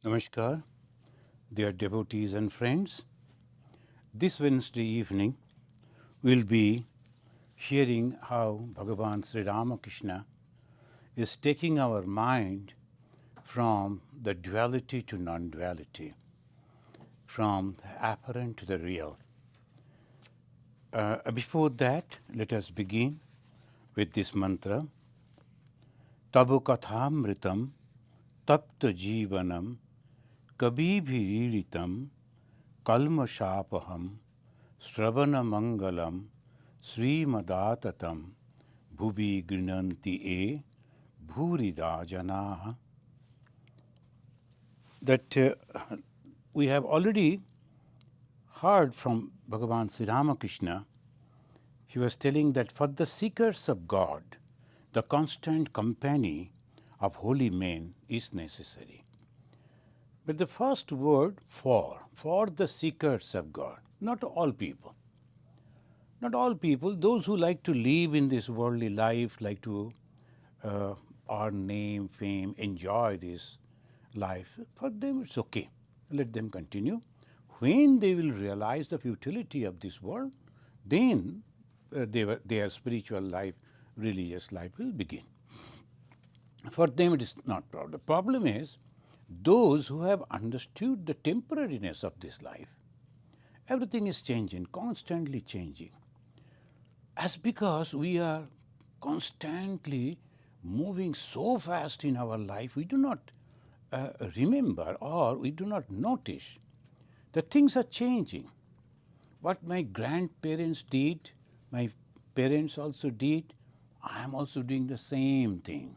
Namaskar, dear devotees and friends. This Wednesday evening, we'll be hearing how Bhagavan Sri Ramakrishna is taking our mind from the duality to non-duality, from the apparent to the real. Before that, let us begin with this mantra. Tabu kathamritam tapta jivanam kabibhiriritam kalmashapaham Sravana Mangalam Srimadatam Bhuvi Grinanti E Bhurida Janaha. That we have already heard from Bhagavan Sri Ramakrishna. He was telling that for the seekers of God, the constant company of holy men is necessary. But the first word, for the seekers of God, not all people. Not all people, those who like to live in this worldly life, like to earn name, fame, enjoy this life, for them it's okay. Let them continue. When they will realize the futility of this world, then their spiritual life, religious life will begin. For them it is not problem. The problem is those who have understood the temporariness of this life. Everything is changing, constantly changing. As because we are constantly moving so fast in our life, we do not remember or we do not notice that things are changing. What my grandparents did, my parents also did, I am also doing the same thing.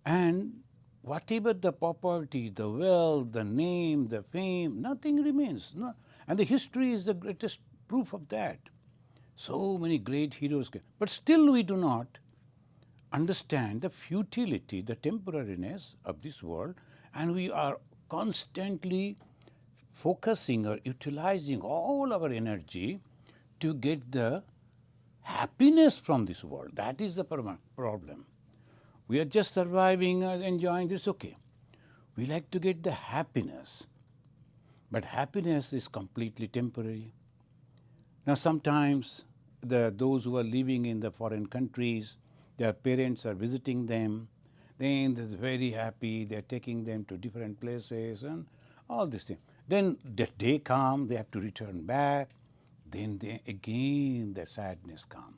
And whatever the property, the wealth, the name, the fame, nothing remains. No. And the history is the greatest proof of that. So many great heroes, but still we do not understand the futility, the temporariness of this world, and we are constantly focusing or utilizing all our energy to get the happiness from this world. That is the problem. We are just surviving and enjoying this, okay. We like to get the happiness, but happiness is completely temporary. Now sometimes those who are living in the foreign countries, their parents are visiting them, then they're very happy, they're taking them to different places and all these things. Then the day comes, they have to return back, then again the sadness comes.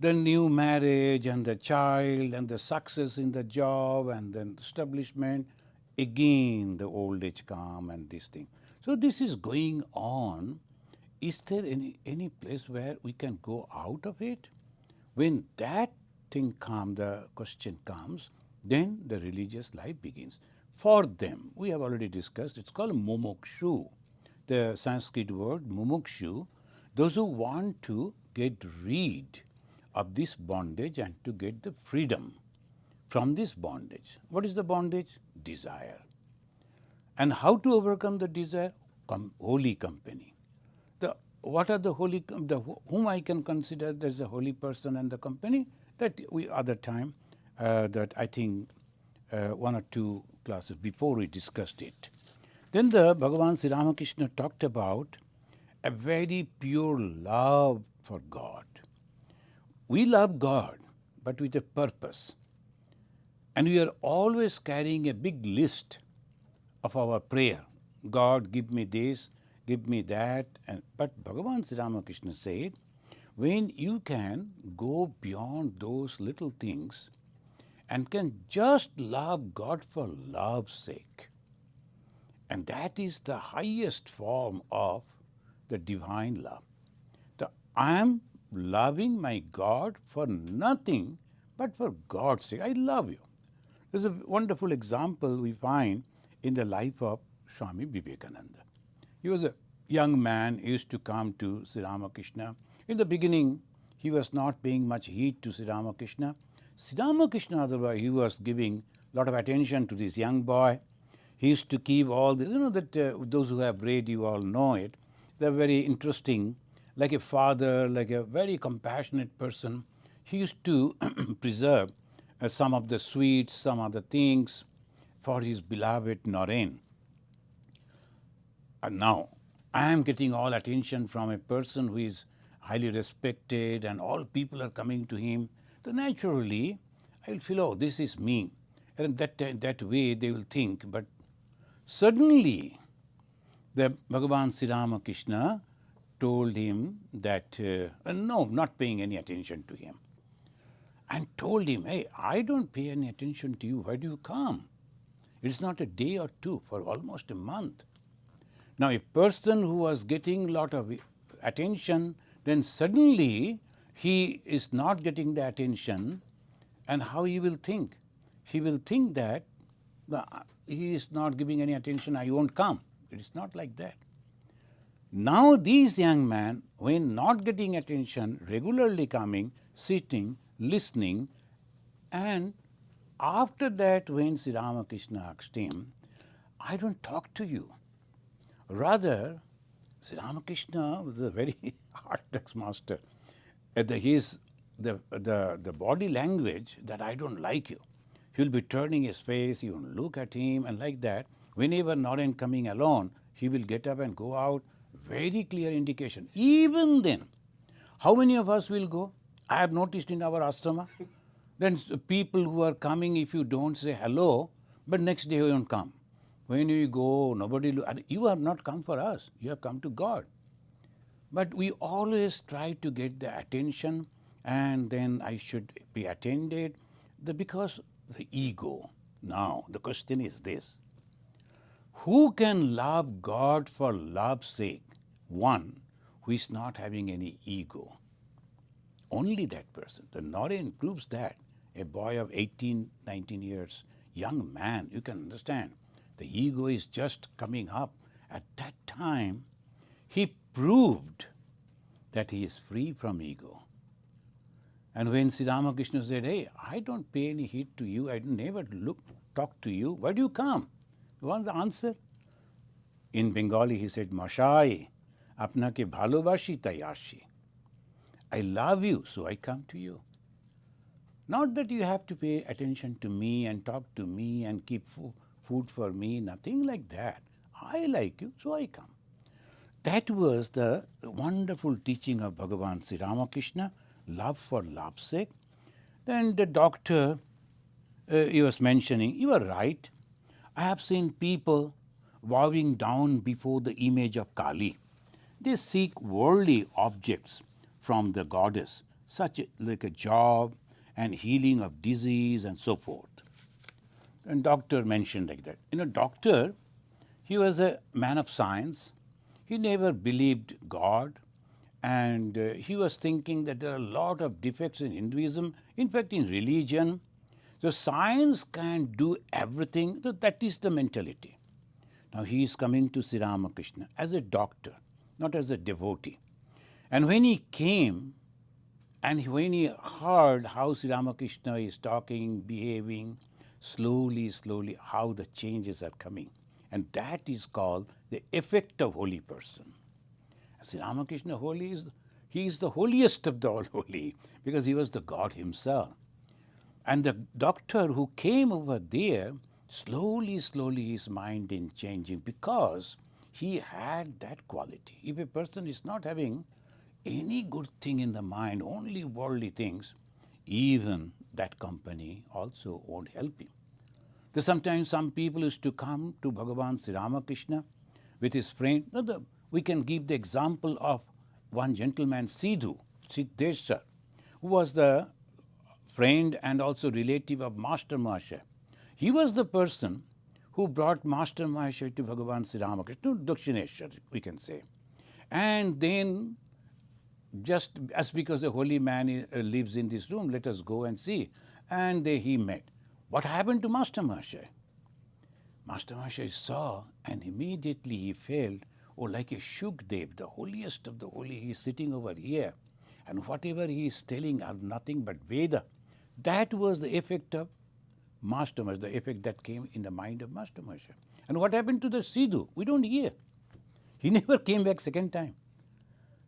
The new marriage and the child and the success in the job and then the establishment, again the old age comes and this thing. So this is going on. Is there any place where we can go out of it? When that thing comes, the question comes, then the religious life begins. For them, we have already discussed, it's called mumukshu. The Sanskrit word mumukshu, those who want to get rid of this bondage and to get the freedom from this bondage. What is the bondage? Desire. And how to overcome the desire? Holy company. What are the holy, whom I can consider as a holy person and the company? That we other time, that I think one or two classes before we discussed it. Then the Bhagavan Sri Ramakrishna talked about a very pure love for God. We love God, but with a purpose. And we are always carrying a big list of our prayer. God, give me this, give me that. But Bhagavan Sri Ramakrishna said, when you can go beyond those little things and can just love God for love's sake, and that is the highest form of the divine love. I am loving my God for nothing but for God's sake. I love you. There's a wonderful example we find in the life of Swami Vivekananda. He was a young man, he used to come to Sri Ramakrishna. In the beginning, he was not paying much heed to Sri Ramakrishna. Sri Ramakrishna, otherwise, he was giving a lot of attention to this young boy. He used to keep all this, those who have read, you all know it. They're very interesting, like a father, like a very compassionate person. He used to preserve some of the sweets, some other things for his beloved Naren. And now, I am getting all attention from a person who is highly respected and all people are coming to him. So naturally, I will feel, oh, this is me. And that way they will think. But suddenly, the Bhagavan Sri Ramakrishna told him that, no, not paying any attention to him. And told him, hey, I don't pay any attention to you. Why do you come? It's not a day or two, for almost a month. Now, a person who was getting a lot of attention, then suddenly he is not getting the attention, and how he will think? He will think that he is not giving any attention, I won't come. It is not like that. Now, these young men, when not getting attention, regularly coming, sitting, listening, and after that, when Sri Ramakrishna asked him, I don't talk to you. Rather, Sri Ramakrishna was a very orthodox master. The body language that I don't like you. He will be turning his face, you will look at him, and like that. Whenever Naren coming alone, he will get up and go out. Very clear indication. Even then, how many of us will go? I have noticed in our ashrama, then people who are coming, if you don't say hello, but next day you won't come. When you go, nobody, you have not come for us, you have come to God. But we always try to get the attention, and then I should be attended, because the ego. Now, the question is this: who can love God for love's sake? One who is not having any ego. Only that person. The Naren proves that. A boy of 18, 19 years, young man, you can understand. The ego is just coming up. At that time, he proved that he is free from ego. And when Sri Ramakrishna said, hey, I don't pay any heed to you, I never talk to you, why do you come? What's the answer? In Bengali, he said, Mashai, apnake bhalobashi tai ashi. I love you, so I come to you. Not that you have to pay attention to me and talk to me and keep food for me, nothing like that. I like you, so I come. That was the wonderful teaching of Bhagavan Sri Ramakrishna, love for love's sake. Then the doctor, he was mentioning, you are right. I have seen people bowing down before the image of Kali. They seek worldly objects from the goddess, such like a job and healing of disease and so forth. And doctor mentioned like that. Doctor, he was a man of science. He never believed God, and he was thinking that there are a lot of defects in Hinduism, in fact in religion. So science can do everything. So that is the mentality. Now he is coming to Sri Ramakrishna as a doctor, not as a devotee. And when he came, and when he heard how Sri Ramakrishna is talking, behaving, slowly, how the changes are coming. And that is called the effect of holy person. Sri Ramakrishna holy he is the holiest of the all holy, because he was the God himself. And the doctor who came over there, slowly his mind is changing, because he had that quality. If a person is not having any good thing in the mind, only worldly things, even that company also won't help him. So sometimes some people used to come to Bhagavan Sri Ramakrishna with his friend. We can give the example of one gentleman, Siddheshwar, who was the friend and also relative of Master Mahasaya. He was the person who brought Master Mahasaya to Bhagavan Sri Ramakrishna, Dakshineshwar, we can say. And then, just as because a holy man lives in this room, let us go and see. And there he met. What happened to Master Mahasaya? Master Mahasaya saw, and immediately he felt, like a Shukdev, the holiest of the holy, he is sitting over here. And whatever he is telling are nothing but Veda. That was the effect of Master Mahasaya, the effect that came in the mind of Master Mahasaya. And what happened to the Sidhu? We don't hear. He never came back second time.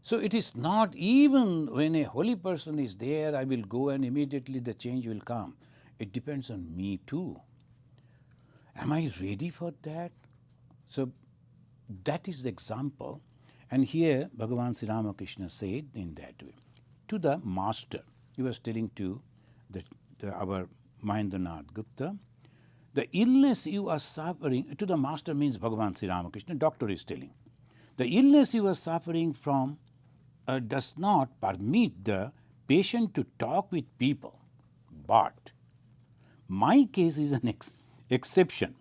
So it is not even when a holy person is there, I will go and immediately the change will come. It depends on me too. Am I ready for that? So that is the example. And here Bhagavan Sri Ramakrishna said in that way to the master. He was telling to our Mahendranath Gupta, the illness you are suffering, to the master means Bhagavan Sri Ramakrishna, doctor is telling. The illness you are suffering from does not permit the patient to talk with people. But my case is an exception.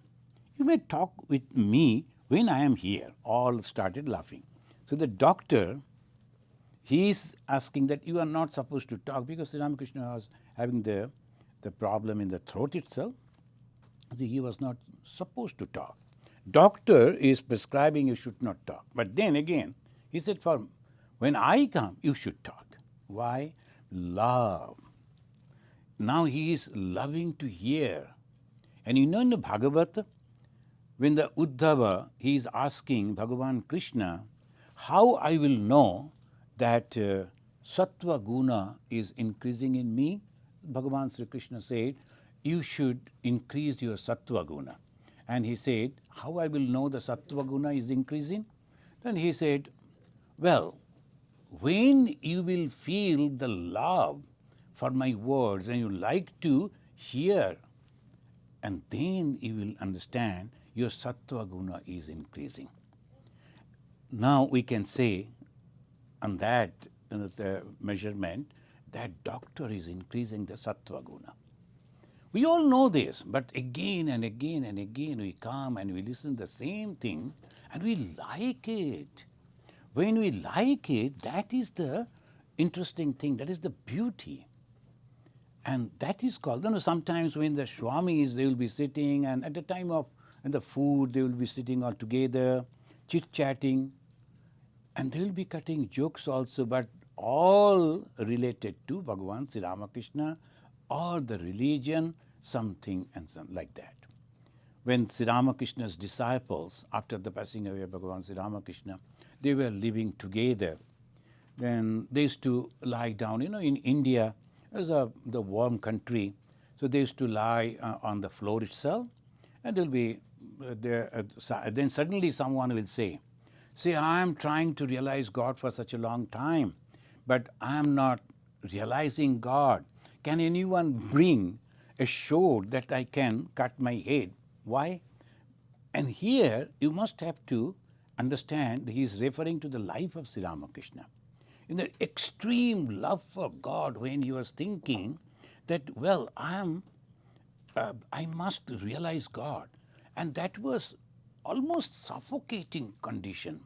You may talk with me when I am here. All started laughing. So the doctor, he is asking that you are not supposed to talk because Sri Ramakrishna was having the problem in the throat itself. He was not supposed to talk. Doctor is prescribing you should not talk. But then again, he said, for when I come, you should talk. Why? Love. Now he is loving to hear. And you know in the Bhagavata, when the Uddhava, he is asking Bhagavan Krishna, how I will know that Sattva Guna is increasing in me? Bhagavan Sri Krishna said, you should increase your Sattva Guna. And he said, how I will know the Sattva Guna is increasing? Then he said, well, when you will feel the love for my words and you like to hear, and then you will understand your Sattva Guna is increasing. Now we can say on that the measurement that doctor is increasing the Sattva Guna. We all know this, but again and again and again we come and we listen to the same thing and we like it. When we like it, that is the interesting thing, that is the beauty. And that is called, sometimes when the Swamis, they will be sitting and at the time of the food, they will be sitting all together, chit-chatting, and they will be cutting jokes also, but all related to Bhagavan Sri Ramakrishna or the religion, something and something like that. When Sri Ramakrishna's disciples, after the passing away of Bhagavan Sri Ramakrishna, they were living together. Then they used to lie down, in India, as the warm country, so they used to lie on the floor itself, and they'll be there. Then suddenly someone will say, I am trying to realize God for such a long time, but I am not realizing God. Can anyone bring a sword that I can cut my head? Why? And here you must have to understand he is referring to the life of Sri Ramakrishna. In the extreme love for God, when he was thinking that, well, I must realize God. And that was almost suffocating condition.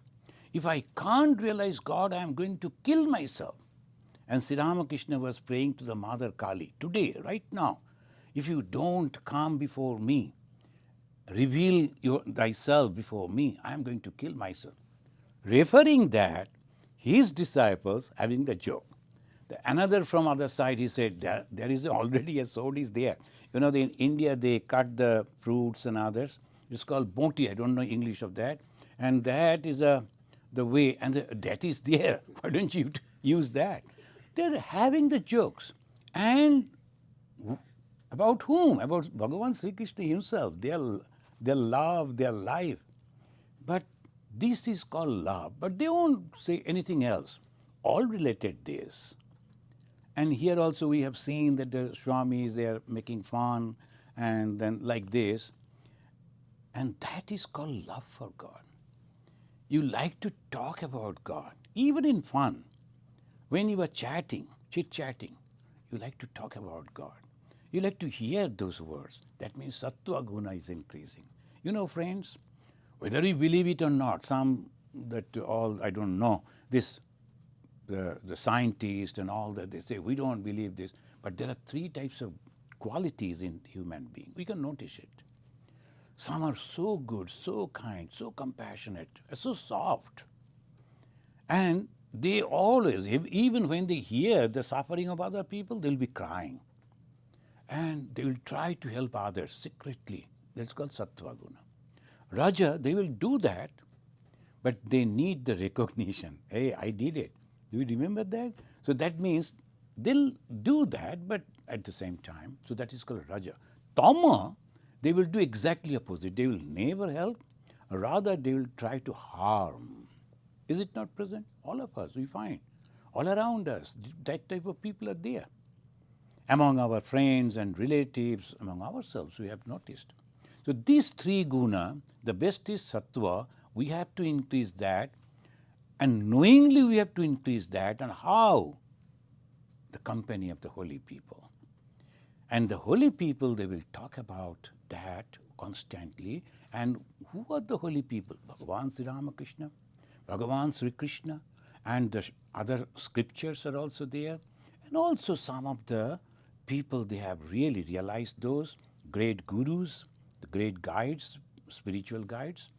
If I can't realize God, I am going to kill myself. And Sri Ramakrishna was praying to the Mother Kali, today, right now, if you don't come before me, reveal thyself before me, I am going to kill myself. Referring that, his disciples having the joke. Another from other side, he said, there is already a sword is there. In India, they cut the fruits and others. It's called bonti. I don't know English of that. And that is the way, and that is there. Why don't you use that? They're having the jokes. And about whom? About Bhagavan Sri Krishna himself, their love, their life. But this is called love. But they won't say anything else. All related this. And here also we have seen that the Swamis, they are making fun and then like this. And that is called love for God. You like to talk about God, even in fun. When you are chatting, chit-chatting, you like to talk about God. You like to hear those words. That means Sattva Guna is increasing. Friends, whether you believe it or not, I don't know, the scientists and all that, they say, we don't believe this. But there are 3 types of qualities in human being. We can notice it. Some are so good, so kind, so compassionate, so soft. And they always, even when they hear the suffering of other people, they'll be crying. And they will try to help others secretly. That's called Sattva Guna. Raja, they will do that, but they need the recognition. Hey, I did it. Do you remember that? So that means they'll do that, but at the same time, so that is called Raja. Tama, they will do exactly opposite. They will never help, rather they will try to harm. Is it not present? All of us, we find. All around us, that type of people are there. Among our friends and relatives, among ourselves, we have noticed. So these three guna, the best is sattva, we have to increase that, and knowingly we have to increase that. And how? The company of the holy people. And the holy people, they will talk about that constantly. And who are the holy people? Bhagavan Sri Ramakrishna, Bhagavan Sri Krishna, and the other scriptures are also there. And also some of the people, they have really realized those great gurus, the great guides, spiritual guides.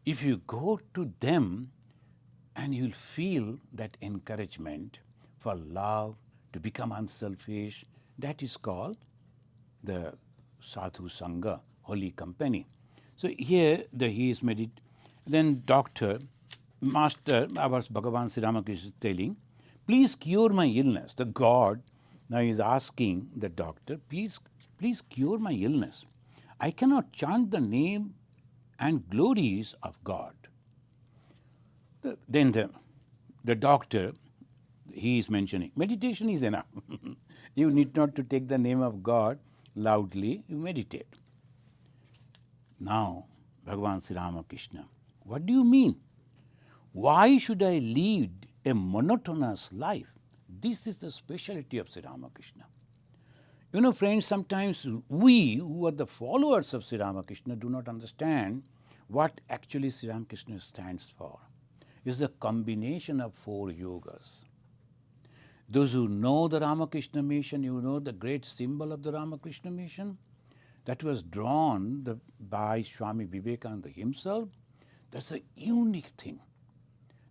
If you go to them, and you'll feel that encouragement for love, to become unselfish, that is called the sadhu sangha, holy company. So here he is then Master, our Bhagavan Sri Ramakrishna is telling, please cure my illness. The God now is asking the doctor, please cure my illness. I cannot chant the name and glories of God. Then the doctor, he is mentioning, meditation is enough. You need not to take the name of God loudly, you meditate. Now, Bhagavan Sri Ramakrishna, what do you mean? Why should I lead a monotonous life? This is the specialty of Sri Ramakrishna. You know, friends, sometimes we who are the followers of Sri Ramakrishna do not understand what actually Sri Ramakrishna stands for. It's a combination of 4 yogas. Those who know the Ramakrishna mission, you know the great symbol of the Ramakrishna mission that was drawn by Swami Vivekananda himself. That's a unique thing.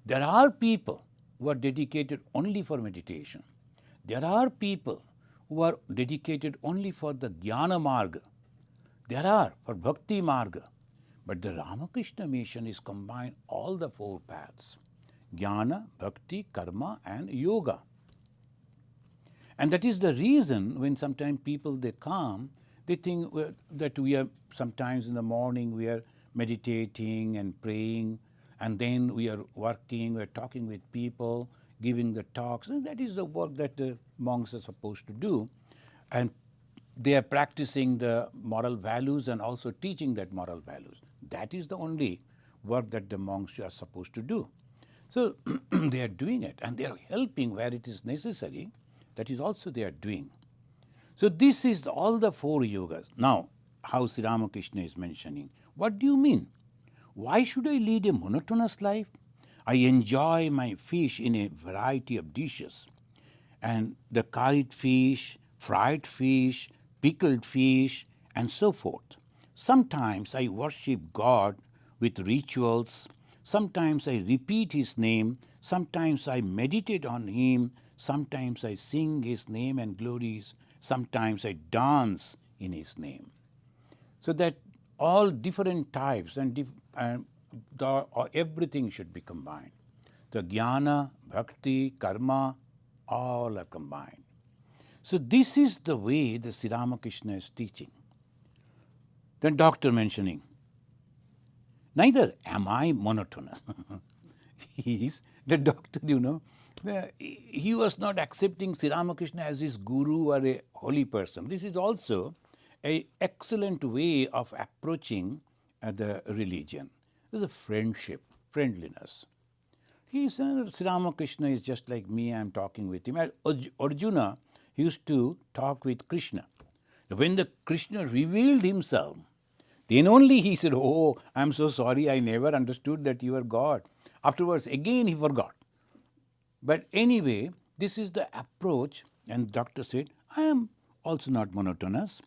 There are people who are dedicated only for meditation. There are people who are dedicated only for the Jnana Marga. There are for Bhakti Marga. But the Ramakrishna mission is combined all the 4 paths: Jnana, Bhakti, Karma and Yoga. And that is the reason when sometimes people, they come, they think that we are sometimes in the morning we are meditating and praying, and then we are working, we are talking with people, giving the talks, and that is the work that the monks are supposed to do. And they are practicing the moral values and also teaching that moral values. That is the only work that the monks are supposed to do. So they are doing it, and they are helping where it is necessary. That is also they are doing. So this is all the 4 yogas. Now, how Sri Ramakrishna is mentioning, what do you mean? Why should I lead a monotonous life? I enjoy my fish in a variety of dishes. And the curried fish, fried fish, pickled fish, and so forth. Sometimes I worship God with rituals. Sometimes I repeat His name. Sometimes I meditate on Him. Sometimes I sing His name and glories. Sometimes I dance in His name. So that all different types and everything should be combined. The jnana, bhakti, karma, all are combined. So this is the way the Sri Ramakrishna is teaching. Then doctor mentioning, neither am I monotonous. The doctor, you know, he was not accepting Sri Ramakrishna as his guru or a holy person. This is also an excellent way of approaching the religion. This is a friendship, friendliness. Sri Ramakrishna is just like me, I am talking with him. Arjuna used to talk with Krishna. When the Krishna revealed himself, then only he said, oh, I am so sorry, I never understood that you are God. Afterwards, again he forgot. But anyway, this is the approach, and the doctor said, I am also not monotonous.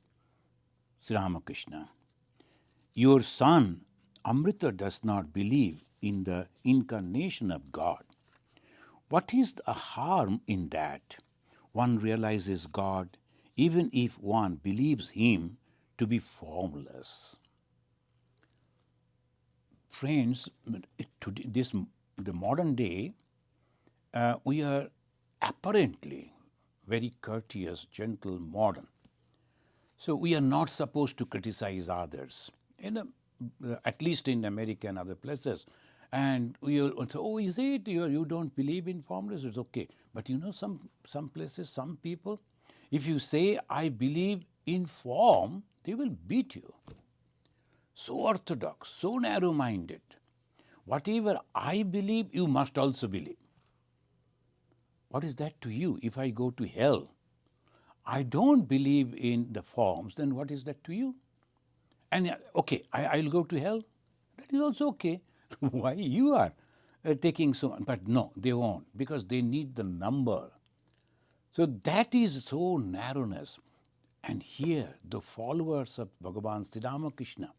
Sri Ramakrishna, your son Amrita does not believe in the incarnation of God. What is the harm in that? One realizes God even if one believes Him to be formless. Friends, the modern day, we are apparently very courteous, gentle, modern. So we are not supposed to criticize others, at least in America and other places. And we will say, oh, is it you don't believe in formless? It's okay. But some places, some people, if you say, I believe in form, they will beat you. So orthodox, so narrow-minded. Whatever I believe, you must also believe. What is that to you? If I go to hell, I don't believe in the forms, then what is that to you? And okay, I'll go to hell. That is also okay. Why you are taking so much? But no, they won't, because they need the number. So that is so narrowness. And here, the followers of Bhagavan Sri Ramakrishna,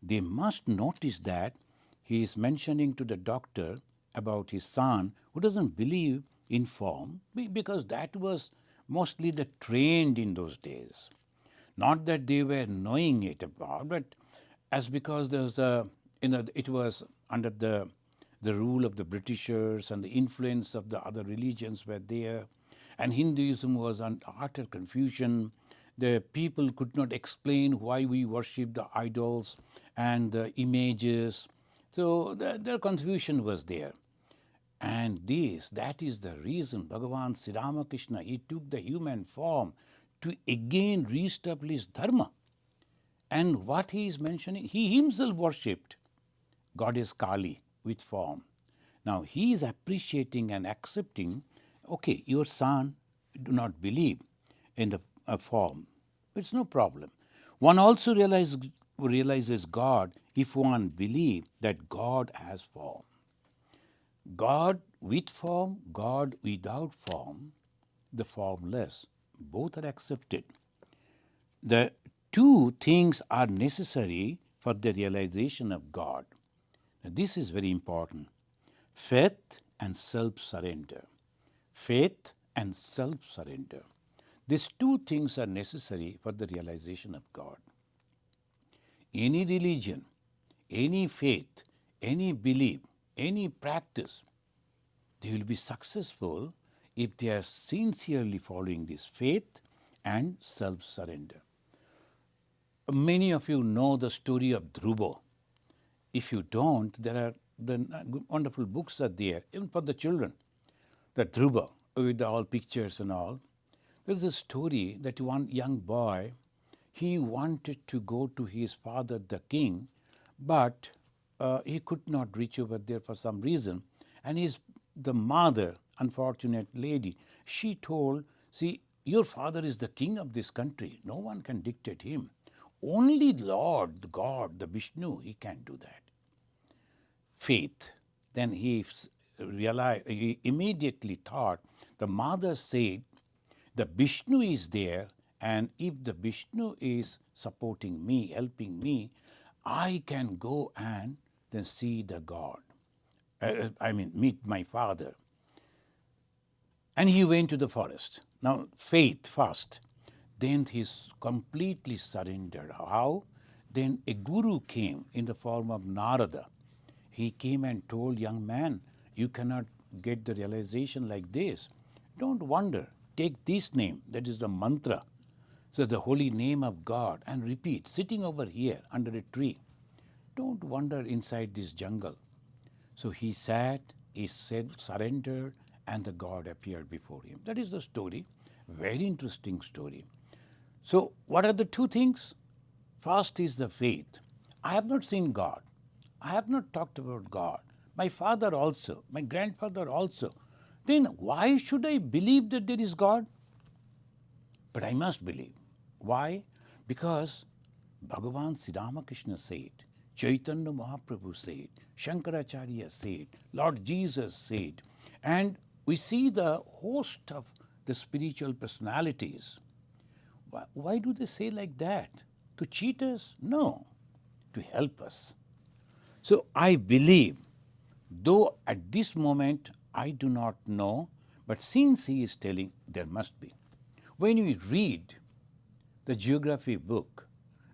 they must notice that he is mentioning to the doctor about his son who doesn't believe in form, because that was mostly the trained in those days. Not that they were knowing it about, but as because there was it was under the rule of the Britishers, and the influence of the other religions were there, and Hinduism was under utter confusion. The people could not explain why we worship the idols and the images. So the confusion was there. And that is the reason Bhagavan Sri Ramakrishna, he took the human form to again reestablish dharma. And what he is mentioning, he himself worshipped goddess Kali with form. Now he is appreciating and accepting, okay, your son do not believe in the form. It's no problem. One also realizes God if one believes that God has form. God with form, God without form, the formless, both are accepted. The two things are necessary for the realization of God. Now, this is very important. Faith and self-surrender. Faith and self-surrender. These two things are necessary for the realization of God. Any religion, any faith, any belief, any practice, they will be successful if they are sincerely following this faith and self-surrender. Many of you know the story of Dhruva. If you don't, there are the wonderful books are there, even for the children. The Dhruva, with all pictures and all. There's a story that one young boy, he wanted to go to his father, the king, but he could not reach over there for some reason. And the mother, unfortunate lady, she told, see, your father is the king of this country. No one can dictate him. Only Lord, the God, the Vishnu, he can do that. Faith. Then he realized, he immediately thought, the mother said, the Vishnu is there, and if the Vishnu is supporting me, helping me, I can go and then see the God. Meet my father. And he went to the forest. Now, faith first. Then he completely surrendered. How? Then a guru came in the form of Narada. He came and told, young man, you cannot get the realization like this. Don't wonder. Take this name, that is the mantra. So the holy name of God, and repeat, sitting over here under a tree. Don't wander inside this jungle. So he sat, he said, surrendered, and the God appeared before him. That is the story. Very interesting story. So what are the two things? First is the faith. I have not seen God. I have not talked about God. My father also, my grandfather also. Then why should I believe that there is God? But I must believe. Why? Because Bhagavan Sri Ramakrishna said, Chaitanya Mahaprabhu said, Shankaracharya said, Lord Jesus said, and we see the host of the spiritual personalities. Why do they say like that? To cheat us? No, to help us. So I believe, though at this moment I do not know, but since he is telling, there must be. When we read the geography book,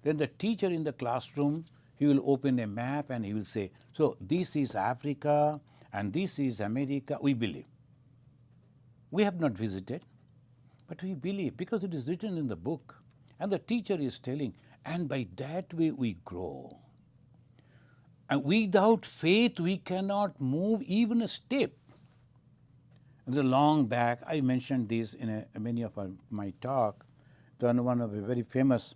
then the teacher in the classroom, he will open a map and he will say, so this is Africa and this is America. We believe. We have not visited, but we believe because it is written in the book. And the teacher is telling, and by that way we grow. And without faith, we cannot move even a step. It was a long back. I mentioned this in many of my talk. Then one of a very famous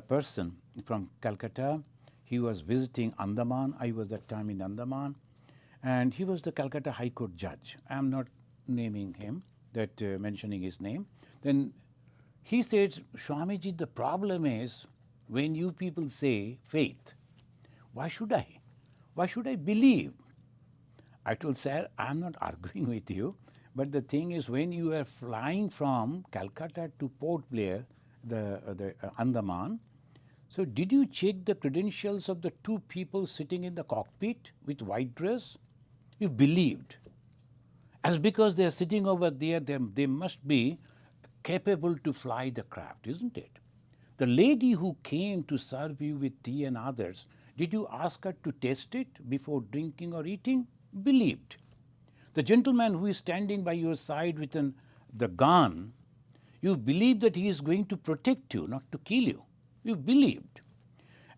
person from Calcutta, he was visiting Andaman. I was that time in Andaman. And he was the Calcutta High Court judge. I am not naming him, mentioning his name. Then he said, Swamiji, the problem is when you people say faith, why should I? Why should I believe? I told, sir, I am not arguing with you, but the thing is when you are flying from Calcutta to Port Blair, the Andaman, so did you check the credentials of the two people sitting in the cockpit with white dress? You believed. As because they are sitting over there, they must be capable to fly the craft, isn't it? The lady who came to serve you with tea and others, did you ask her to taste it before drinking or eating? Believed. The gentleman who is standing by your side with the gun, you believe that he is going to protect you, not to kill you. You believed.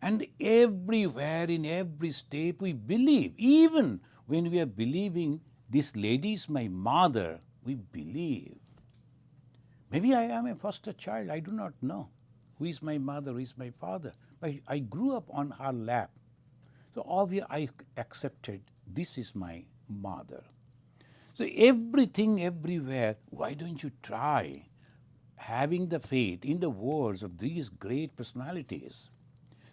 And everywhere, in every step, we believe. Even when we are believing, this lady is my mother, we believe. Maybe I am a foster child, I do not know. Who is my mother, who is my father? But I grew up on her lap. So obviously I accepted this is my mother. So everything, everywhere, why don't you try having the faith in the words of these great personalities?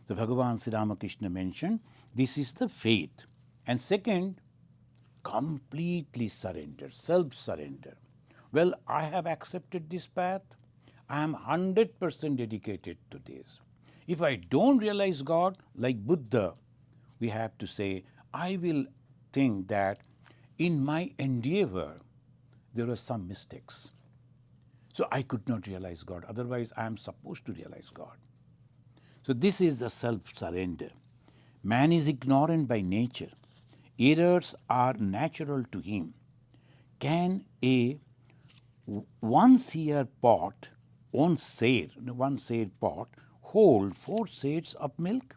So Bhagavan Sri Ramakrishna mentioned, this is the faith. And second, completely surrender, self-surrender. Well, I have accepted this path. I am 100% dedicated to this. If I don't realize God, like Buddha, we have to say, I will think that in my endeavor, there were some mistakes. So I could not realize God. Otherwise, I am supposed to realize God. So this is the self-surrender. Man is ignorant by nature. Errors are natural to him. Can a one-seer pot hold 4 seers of milk?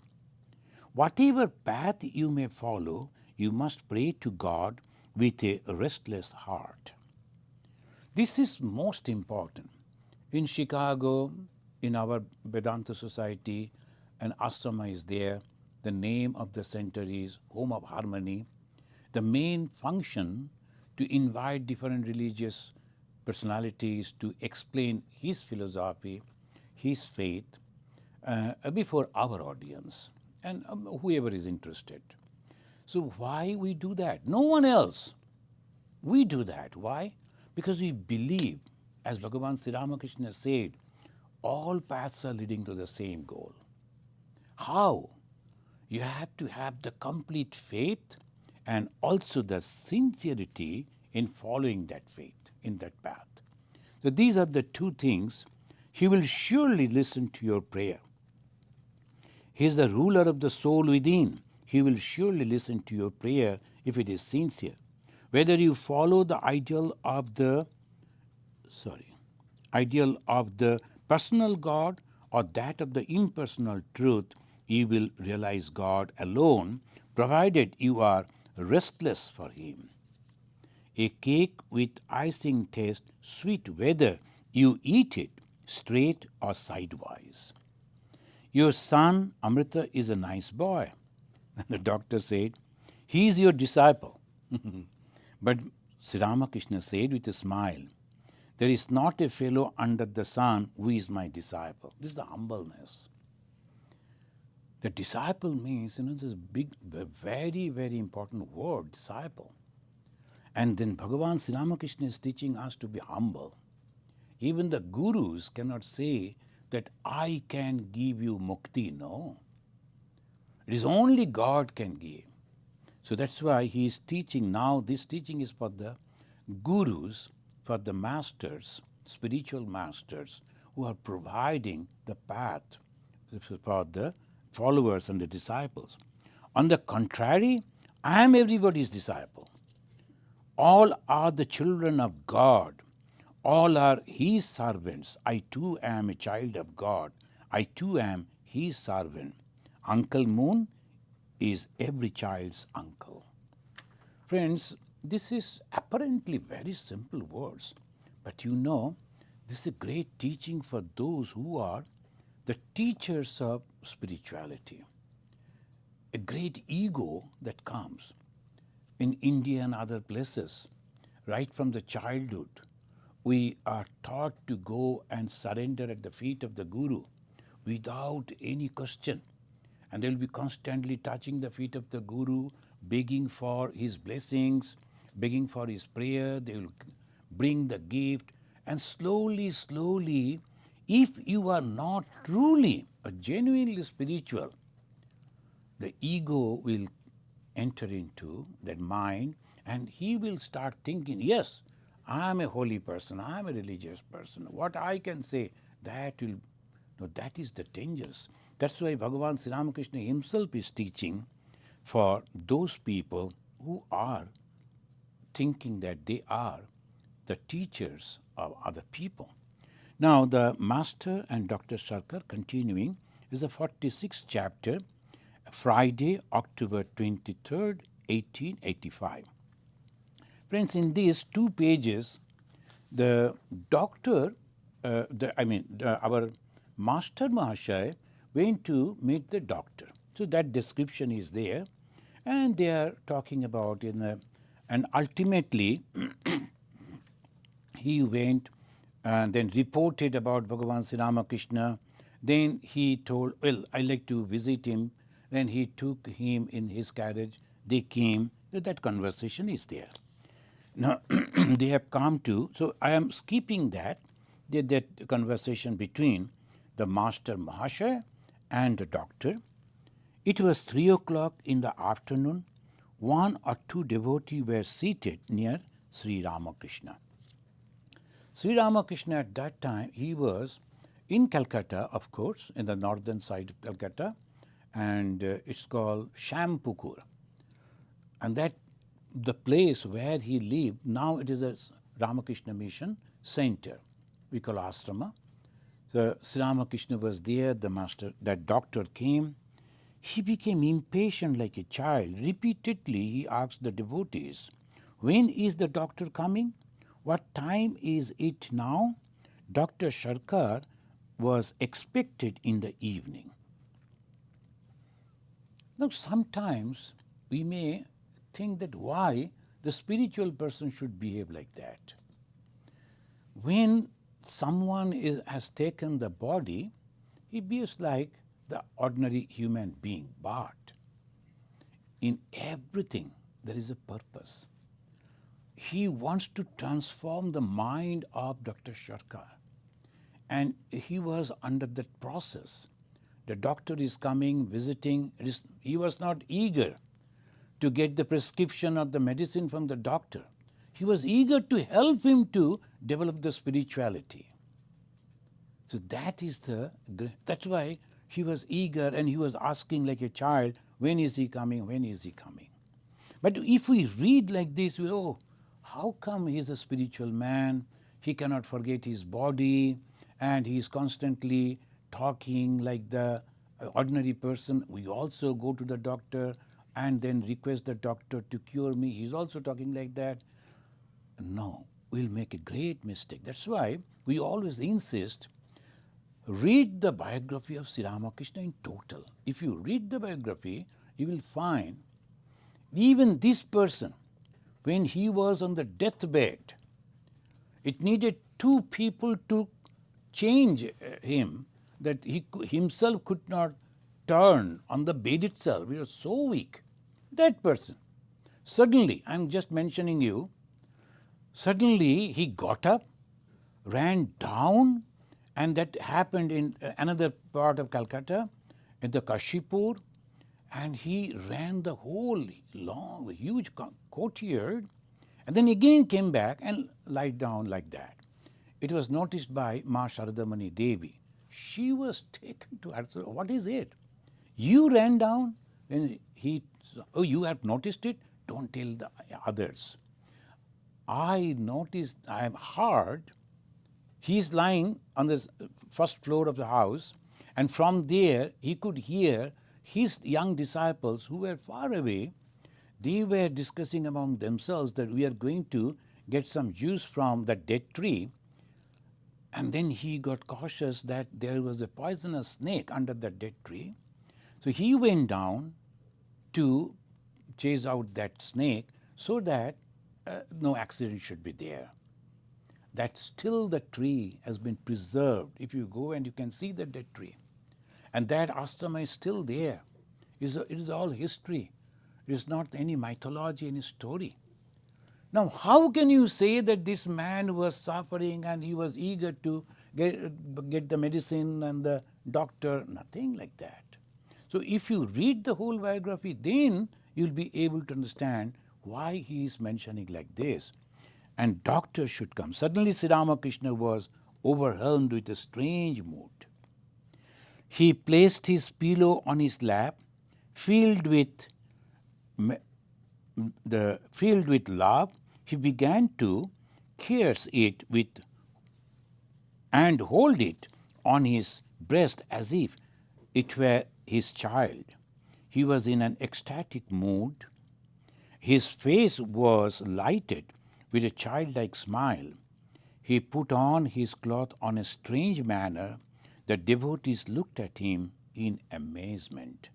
Whatever path you may follow, you must pray to God with a restless heart. This is most important. In Chicago, in our Vedanta Society, an ashrama is there. The name of the center is Home of Harmony. The main function to invite different religious personalities to explain his philosophy, his faith, before our audience and whoever is interested. So why we do that? No one else. We do that. Why? Because we believe, as Bhagavan Sri Ramakrishna said, all paths are leading to the same goal. How? You have to have the complete faith and also the sincerity in following that faith, in that path. So these are the two things. He will surely listen to your prayer. He is the ruler of the soul within. He will surely listen to your prayer if it is sincere. Whether you follow the ideal of the personal God or that of the impersonal truth, you will realize God alone, provided you are restless for Him. A cake with icing tastes sweet whether you eat it straight or sidewise. Your son, Amrita, is a nice boy. And the doctor said, he is your disciple. But Sri Ramakrishna said with a smile, there is not a fellow under the sun who is my disciple. This is the humbleness. The disciple means, this big, very, very important word, disciple. And then Bhagavan Sri Ramakrishna is teaching us to be humble. Even the gurus cannot say that I can give you mukti. No. It is only God can give. So that's why he is teaching now. This teaching is for the gurus, for the masters, spiritual masters who are providing the path for the followers and the disciples. On the contrary, I am everybody's disciple. All are the children of God. All are His servants. I too am a child of God. I too am His servant. Uncle Moon is every child's uncle. Friends, this is apparently very simple words, but you know, this is a great teaching for those who are the teachers of spirituality. A great ego that comes in India and other places, right from the childhood. We are taught to go and surrender at the feet of the Guru without any question. And they'll be constantly touching the feet of the Guru, begging for his blessings, begging for his prayer. They will bring the gift. And slowly, slowly, if you are not truly or genuinely spiritual, the ego will enter into that mind and he will start thinking, yes, I am a holy person, I am a religious person. What I can say, that will, no, that is the dangerous. That's why Bhagavan Sri Ramakrishna himself is teaching for those people who are thinking that they are the teachers of other people. Now, the Master and Dr. Sarkar, continuing, is the 46th chapter, Friday, October 23rd, 1885. Friends, in these 2 pages, the doctor, our Master Mahashaya went to meet the doctor. So that description is there, and they are talking about and ultimately he went and then reported about Bhagavan Sri Ramakrishna. Then he told, well, I like to visit him. Then he took him in his carriage. They came. That conversation is there. Now, they have come to, so I am skipping that conversation between the Master Mahashaya and the doctor. It was 3 o'clock in the afternoon. 1 or 2 devotees were seated near Sri Ramakrishna. Sri Ramakrishna at that time, he was in Calcutta, of course, in the northern side of Calcutta, and it's called Shampukur. And that the place where he lived, now it is a Ramakrishna Mission Center, we call ashrama. So Sri Ramakrishna was there, the master, that doctor came. He became impatient like a child. Repeatedly he asked the devotees, when is the doctor coming? What time is it now? Dr. Sarkar was expected in the evening. Now, sometimes we may think that why the spiritual person should behave like that. When someone has taken the body, he behaves like the ordinary human being, but in everything there is a purpose. He wants to transform the mind of Dr. Sarkar, and he was under that process. The doctor is coming, visiting. He was not eager to get the prescription or the medicine from the doctor. He was eager to help him to develop the spirituality. So that's why he was eager and he was asking like a child, when is he coming, when is he coming? But if we read like this, how come he is a spiritual man? He cannot forget his body and he is constantly talking like the ordinary person. We also go to the doctor and then request the doctor to cure me. He is also talking like that. No, we'll make a great mistake. That's why we always insist, read the biography of Sri Ramakrishna in total. If you read the biography, you will find even this person, when he was on the deathbed, it needed 2 people to change him, that he himself could not turn on the bed itself. He was so weak. That person, suddenly, I'm just mentioning you, suddenly he got up, ran down, and that happened in another part of Calcutta, in the Kashipur, and he ran the whole long, huge courtyard, and then again came back and lied down like that. It was noticed by Ma Sharadamani Devi. She was taken to her. So what is it? You ran down, and you have noticed it? Don't tell the others. I noticed I am hard He is lying on the first floor of the house, and from there he could hear his young disciples who were far away. They were discussing among themselves that we are going to get some juice from the dead tree. And then he got cautious that there was a poisonous snake under the dead tree. So he went down to chase out that snake so that no accident should be there. That still the tree has been preserved. If you go and you can see the dead tree. And that ashrama is still there. It is all history. It is not any mythology, any story. Now, how can you say that this man was suffering and he was eager to get the medicine and the doctor? Nothing like that. So, if you read the whole biography, then you will be able to understand why he is mentioning like this. And doctor should come. Suddenly, Sri Ramakrishna was overwhelmed with a strange mood. He placed his pillow on his lap, filled with love. He began to caress it and hold it on his breast as if it were his child. He was in an ecstatic mood. His face was lighted with a childlike smile. He put on his cloth on a strange manner. The devotees looked at him in amazement.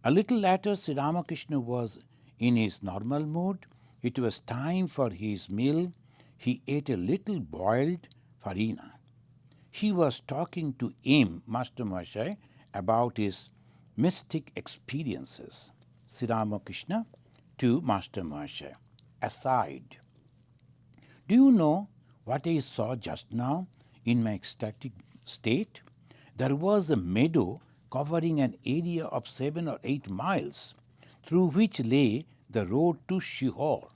A little later, Sri Ramakrishna was in his normal mood. It was time for his meal. He ate a little boiled farina. He was talking to Master Mahasaya, about his mystic experiences. Sri Ramakrishna to Master Mahasaya. Aside. Do you know what I saw just now in my ecstatic state? There was a meadow covering an area of 7 or 8 miles, through which lay the road to Shihor.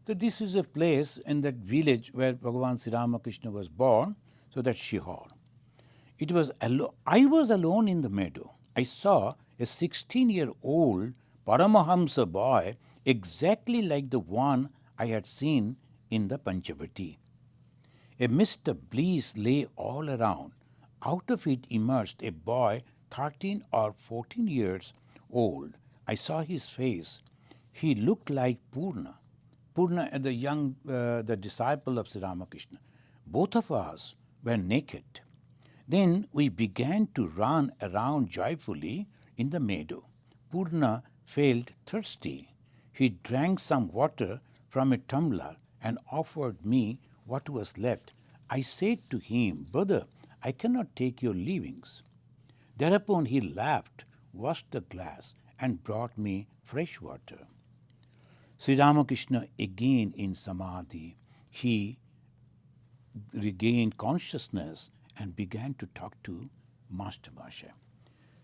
So this is a place in that village where Bhagavan Sri Ramakrishna was born, so that's Shihor. I was alone in the meadow. I saw a 16-year-old Paramahamsa boy exactly like the one I had seen in the Panchavati. A mist of bliss lay all around. Out of it emerged a boy 13 or 14 years old. I saw his face. He looked like Purna. Purna, the disciple of Sri Ramakrishna. Both of us were naked. Then we began to run around joyfully in the meadow. Purna felt thirsty. He drank some water from a tumbler and offered me what was left. I said to him, "Brother, I cannot take your leavings." Thereupon he laughed, washed the glass, and brought me fresh water. Sri Ramakrishna, again in samadhi, he regained consciousness and began to talk to Master Mahasaya.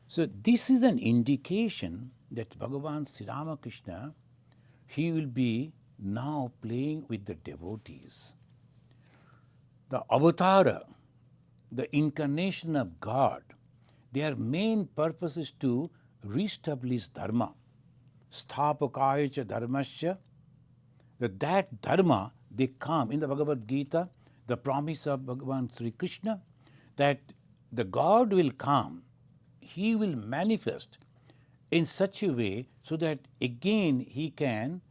So this is an indication that Bhagavan Sri Ramakrishna, he will be now playing with the devotees. The avatara, the incarnation of God, their main purpose is to reestablish dharma. Sthapakaya cha dharmasya. That dharma, they come in the Bhagavad Gita, the promise of Bhagavan Sri Krishna, that the God will come, he will manifest in such a way so that again he can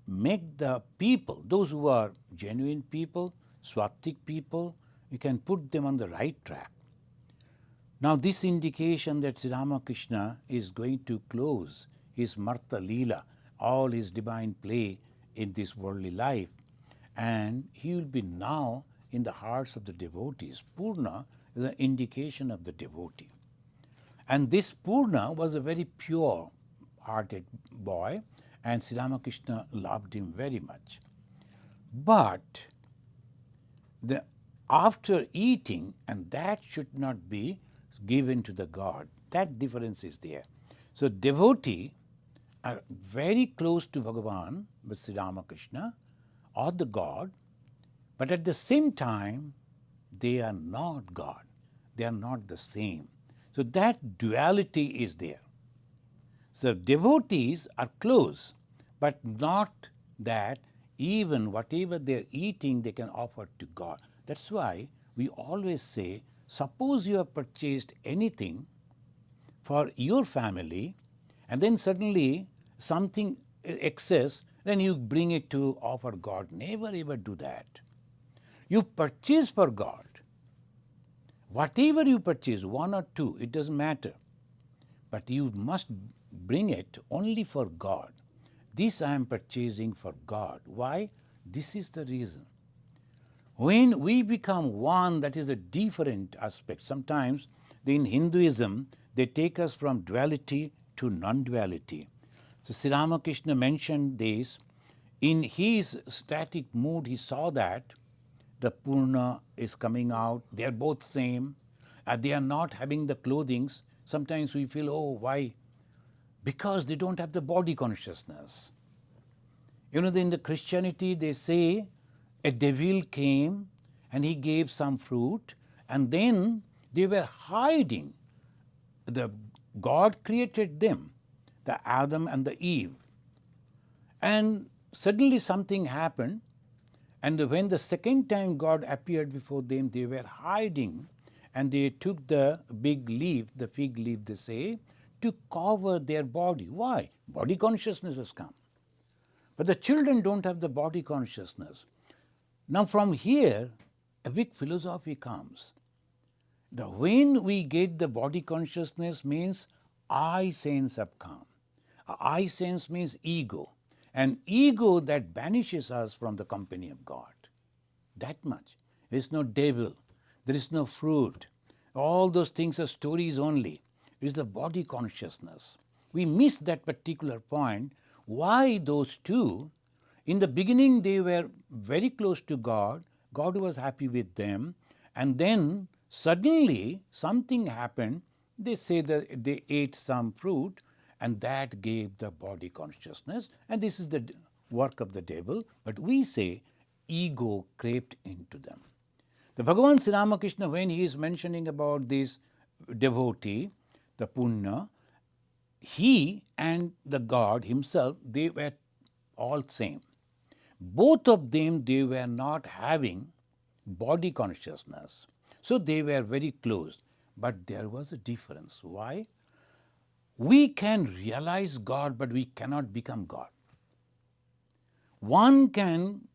make the people, those who are genuine people, swatik people, you can put them on the right track. Now this indication that Sri Ramakrishna is going to close his Martha Leela, all his divine play in this worldly life, and he will be now in the hearts of the devotees. Purna is an indication of the devotee. And this Purna was a very pure-hearted boy, and Sri Ramakrishna loved him very much. But after eating, and that should not be given to the God, that difference is there. So devotee are very close to Bhagavan, with Sri Ramakrishna, or the God, but at the same time, they are not God. They are not the same. So that duality is there. So devotees are close, but not that even whatever they are eating, they can offer to God. That's why we always say, suppose you have purchased anything for your family and then suddenly something excess, then you bring it to offer God. Never ever do that. You purchase for God. Whatever you purchase, one or two, it doesn't matter. But you must bring it only for God. This I am purchasing for God. Why? This is the reason. When we become one, that is a different aspect. Sometimes in Hinduism, they take us from duality to non-duality. So Sri Ramakrishna mentioned this. In his static mood, he saw that the Purna is coming out. They are both same. They are not having the clothings. Sometimes we feel, oh, why? Because they don't have the body consciousness. You know, in the Christianity, they say a devil came and he gave some fruit, and then they were hiding. God created them, the Adam and the Eve. And suddenly something happened, and when the second time God appeared before them, they were hiding, and they took the big leaf, the fig leaf, they say, to cover their body. Why? Body consciousness has come. But the children don't have the body consciousness. Now from here, a big philosophy comes. When we get the body consciousness means I sense have come. I sense means ego. An ego that banishes us from the company of God. That much. There is no devil. There is no fruit. All those things are stories only. It is the body consciousness. We miss that particular point. Why those two? In the beginning, they were very close to God. God was happy with them. And then suddenly something happened. They say that they ate some fruit, and that gave the body consciousness. And this is the work of the devil. But we say ego crept into them. The Bhagavan Sri Ramakrishna, when he is mentioning about this devotee, the Punna, he and the God himself, they were all same. Both of them, they were not having body consciousness. So they were very close. But there was a difference. Why? We can realize God, but we cannot become God. One can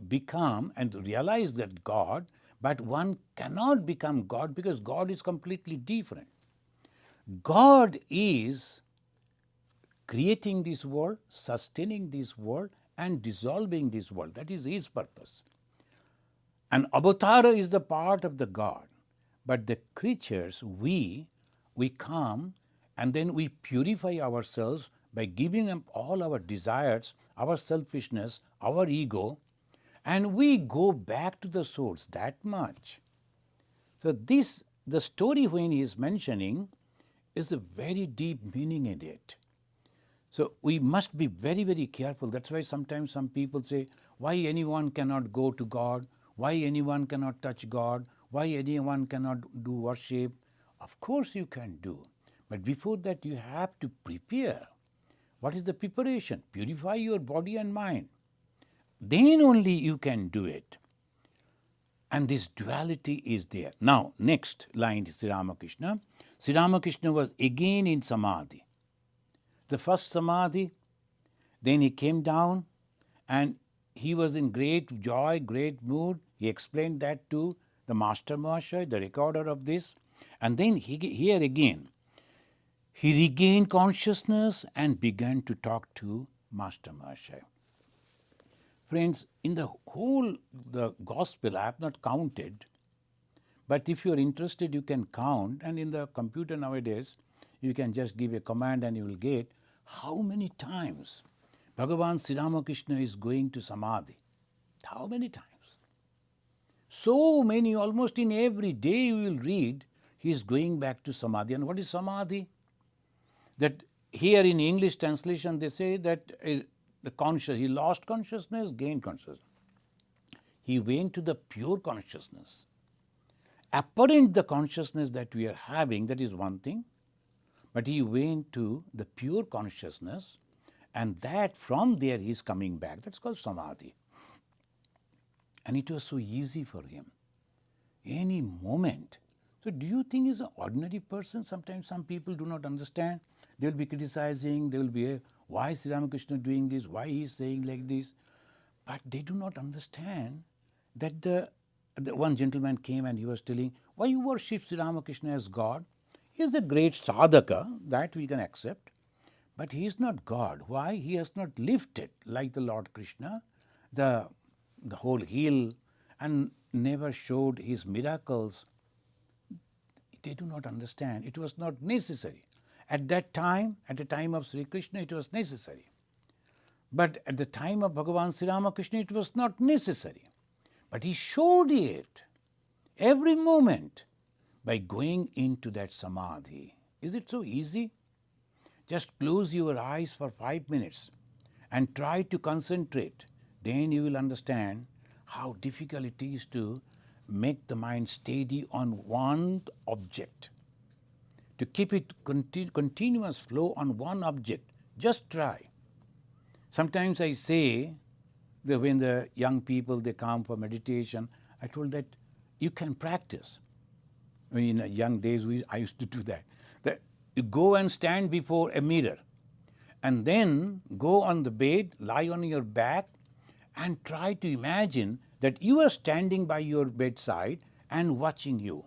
become and realize that God, but one cannot become God because God is completely different. God is creating this world, sustaining this world, and dissolving this world. That is his purpose. An avatar is the part of the God, but the creatures, we come and then we purify ourselves by giving up all our desires, our selfishness, our ego, and we go back to the source, that much. So the story when he is mentioning is a very deep meaning in it. So we must be very, very careful. That's why sometimes some people say, why anyone cannot go to God? Why anyone cannot touch God? Why anyone cannot do worship? Of course you can do. But before that you have to prepare. What is the preparation? Purify your body and mind. Then only you can do it. And this duality is there. Now, next line is Sri Ramakrishna. Sri Ramakrishna was again in Samadhi. The first Samadhi, then he came down and he was in great joy, great mood. He explained that to the Master Mahashaya, the recorder of this. And then here again, he regained consciousness and began to talk to Master Mahashaya. Friends, in the whole the gospel, I have not counted, but if you are interested, you can count, and in the computer nowadays, you can just give a command and you will get how many times Bhagavan Sri Ramakrishna is going to Samadhi. How many times? So many, almost in every day you will read, he is going back to Samadhi. And what is Samadhi? That here in English translation, they say that he lost consciousness, gained consciousness. He went to the pure consciousness. Apparent the consciousness that we are having, that is one thing. But he went to the pure consciousness, and that from there he is coming back. That's called Samadhi. And it was so easy for him. any moment. So do you think he's an ordinary person? Sometimes some people do not understand. They will be criticizing, they will be, why is Sri Ramakrishna doing this, why he is saying like this? But they do not understand that the one gentleman came and he was telling, why you worship Sri Ramakrishna as God? He is a great sadhaka, that we can accept. But he is not God. Why? He has not lifted, like the Lord Krishna, the whole hill and never showed his miracles. They do not understand. It was not necessary. At that time, at the time of Sri Krishna, it was necessary. But at the time of Bhagavan Sri Ramakrishna, it was not necessary. But he showed it every moment by going into that samadhi. Is it so easy? Just close your eyes for 5 minutes and try to concentrate. Then you will understand how difficult it is to make the mind steady on one object. To keep it continuous flow on one object, just try. Sometimes I say that when the young people, they come for meditation, I told that you can practice. I mean, in young days, I used to do that. That you go and stand before a mirror and then go on the bed, lie on your back and try to imagine that you are standing by your bedside and watching you.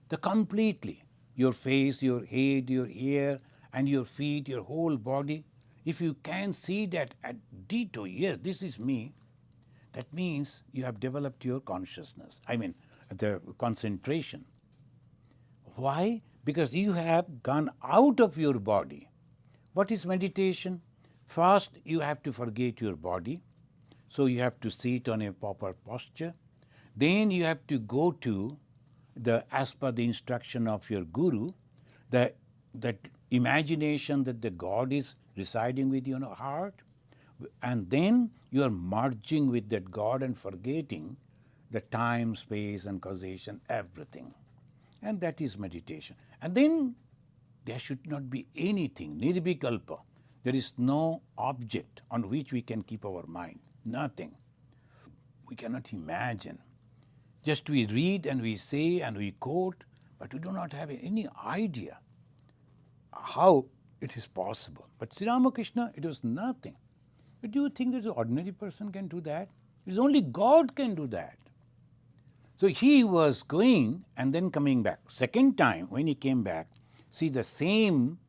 The completely, your face, your head, your hair and your feet, your whole body. If you can see that at ditto, yes, this is me, that means you have developed your consciousness, the concentration. Why? Because you have gone out of your body. What is meditation? First, you have to forget your body. So you have to sit on a proper posture. Then you have to go to as per the instruction of your guru, that imagination that the God is residing with your heart. And then you are merging with that God and forgetting the time, space and causation, everything. And that is meditation. And then there should not be anything, nirvikalpa. There is no object on which we can keep our mind, nothing. We cannot imagine. Just we read and we say and we quote, but we do not have any idea how it is possible. But Sri Ramakrishna, it was nothing. But do you think that an ordinary person can do that? It is only God can do that. So he was going and then coming back. Second time when he came back, see the same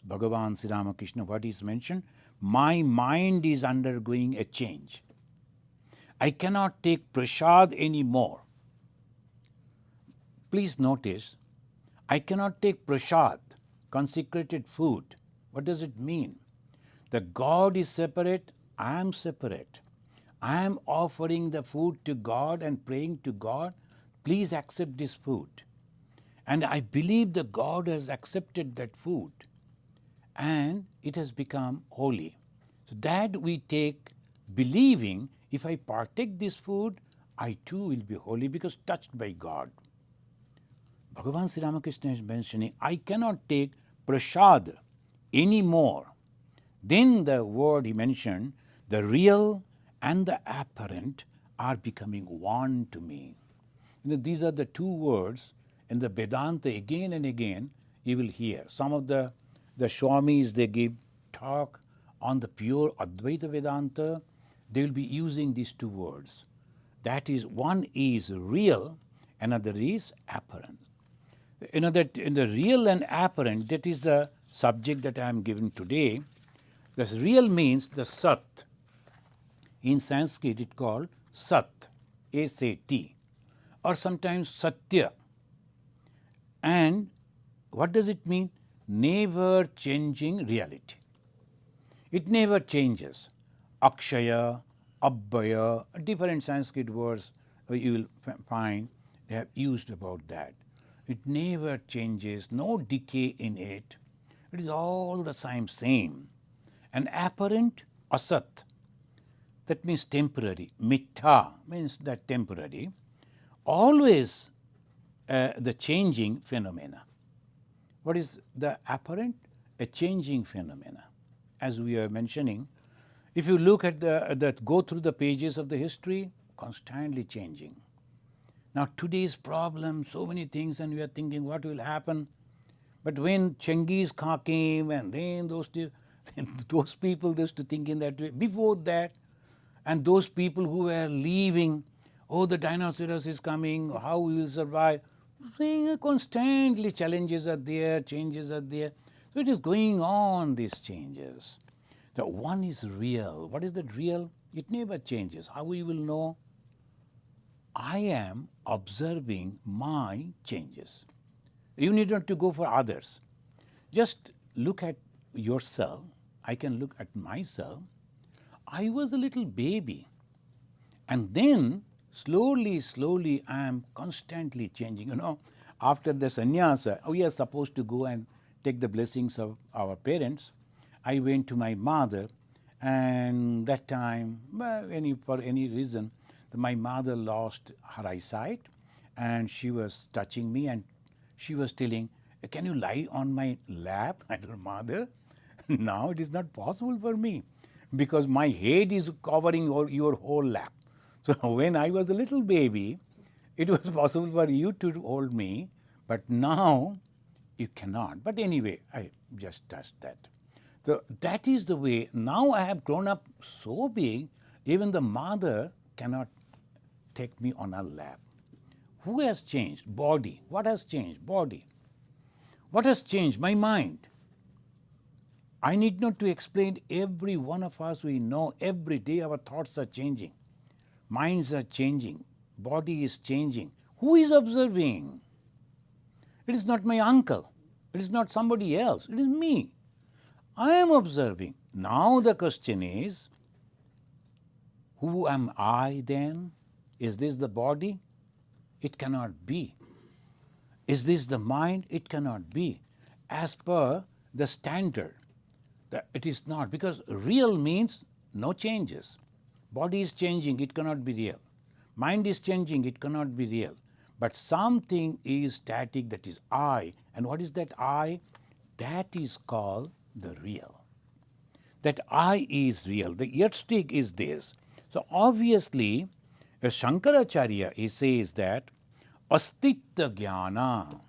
Bhagavan Sri Ramakrishna, what is mentioned, my mind is undergoing a change. I cannot take prasad anymore. Please notice, I cannot take prasad, consecrated food. What does it mean? The God is separate, I am separate. I am offering the food to God and praying to God, please accept this food. And I believe that God has accepted that food and it has become holy. So that we take believing, if I partake this food, I too will be holy because touched by God. Bhagavan Sri Ramakrishna is mentioning, I cannot take prasad anymore. Then the word he mentioned, the real and the apparent are becoming one to me. These are the two words in the Vedanta again and again you will hear. Some of the Swamis, they give talk on the pure Advaita Vedanta, they will be using these two words. That is, one is real, another is apparent. That in the real and apparent, that is the subject that I am given today. The real means the Sat. In Sanskrit, it is called Sat, S-A-T, or sometimes Satya. And what does it mean? Never changing reality. It never changes. Akshaya, Abhaya, different Sanskrit words you will find they have used about that. It never changes, no decay in it. It is all the same. And apparent, asat, that means temporary. Mithya means that temporary. Always the changing phenomena. What is the apparent? A changing phenomena. As we are mentioning, if you look at go through the pages of the history, constantly changing. Now today's problem, so many things, and we are thinking what will happen. But when Genghis Khan came, and then those people used to think in that way. Before that, and those people who were leaving, oh, the dinosaurs is coming, how we will survive. Constantly challenges are there, changes are there. So it is going on, these changes. The one is real. What is that real? It never changes. How we will know? I am observing my changes. You need not to go for others. Just look at yourself. I can look at myself. I was a little baby. And then slowly I am constantly changing. After the sannyasa, we are supposed to go and take the blessings of our parents. I went to my mother, and that time, for any reason, my mother lost her eyesight, and she was touching me, and she was telling, can you lie on my lap? I told, Mother, now it is not possible for me, because my head is covering your whole lap. So when I was a little baby, it was possible for you to hold me, but now you cannot. But anyway, I just touched that. So that is the way. Now I have grown up so big, even the mother cannot take me on her lap. Who has changed? Body. What has changed? Body. What has changed? My mind. I need not to explain. Every one of us, we know every day our thoughts are changing. Minds are changing. Body is changing. Who is observing? It is not my uncle. It is not somebody else. It is me. I am observing. Now the question is, who am I then? Is this the body? It cannot be. Is this the mind? It cannot be. As per the standard, it is not, because real means no changes. Body is changing, it cannot be real. Mind is changing, it cannot be real. But something is static, that is I. And what is that I? That is called the real. That I is real. The yardstick is this. So obviously, Shankaracharya, he says that astitya jnana,